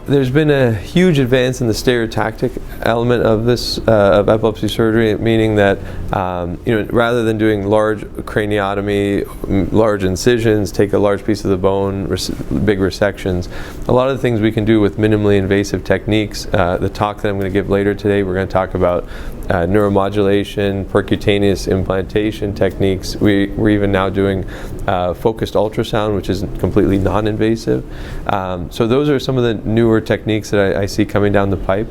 there's been a huge advance in the stereotactic element of this of epilepsy surgery, meaning that rather than doing large craniotomy, large incisions, take a large piece of the bone, big resections, a lot of the things we can do with minimally invasive techniques. The talk that I'm going to give later today, we're going to talk about neuromodulation, percutaneous implantation techniques. We're even now doing focused ultrasound, which is completely non-invasive. So those are some of the newer techniques that I see coming down the pipe.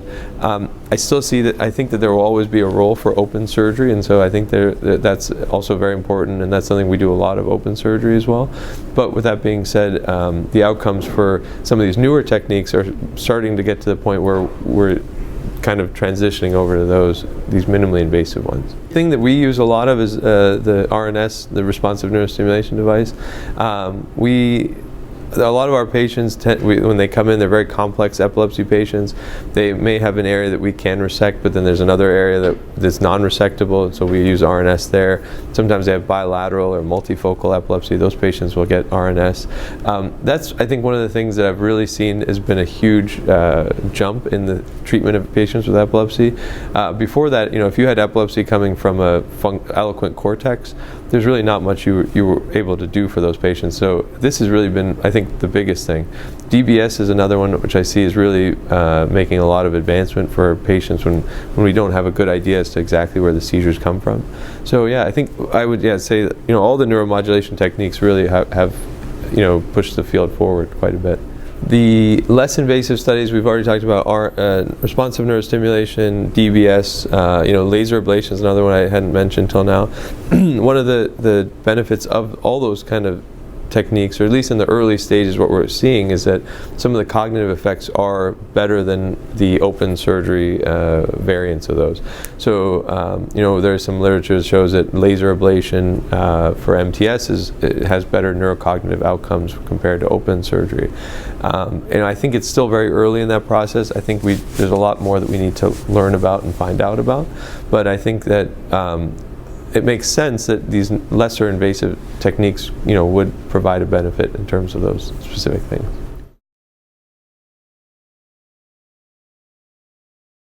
I still see that, I think that there will always be a role for open surgery, and so I think that's also very important, and that's something we do a lot of, open surgery as well. But with that being said, the outcomes for some of these newer techniques are starting to get to the point where we're kind of transitioning over to these minimally invasive ones. The thing that we use a lot of is the RNS, the responsive neurostimulation device. A lot of our patients, when they come in, they're very complex epilepsy patients. They may have an area that we can resect, but then there's another area that's non-resectable, so we use RNS there. Sometimes they have bilateral or multifocal epilepsy. Those patients will get RNS. That's, I think, one of the things that I've really seen has been a huge jump in the treatment of patients with epilepsy. Before that, if you had epilepsy coming from a eloquent cortex, there's really not much you were able to do for those patients. So this has really been, I think, the biggest thing. DBS is another one which I see is really making a lot of advancement for patients when we don't have a good idea as to exactly where the seizures come from. So yeah, I think I would say that all the neuromodulation techniques really have pushed the field forward quite a bit. The less invasive studies we've already talked about are responsive neurostimulation, DBS, laser ablation is another one I hadn't mentioned till now. One of the benefits of all those kind of techniques, or at least in the early stages, what we're seeing is that some of the cognitive effects are better than the open surgery variants of those. So, there's some literature that shows that laser ablation for MTS has better neurocognitive outcomes compared to open surgery. And I think it's still very early in that process. I think there's a lot more that we need to learn about and find out about. But I think that it makes sense that these lesser invasive techniques, would provide a benefit in terms of those specific things.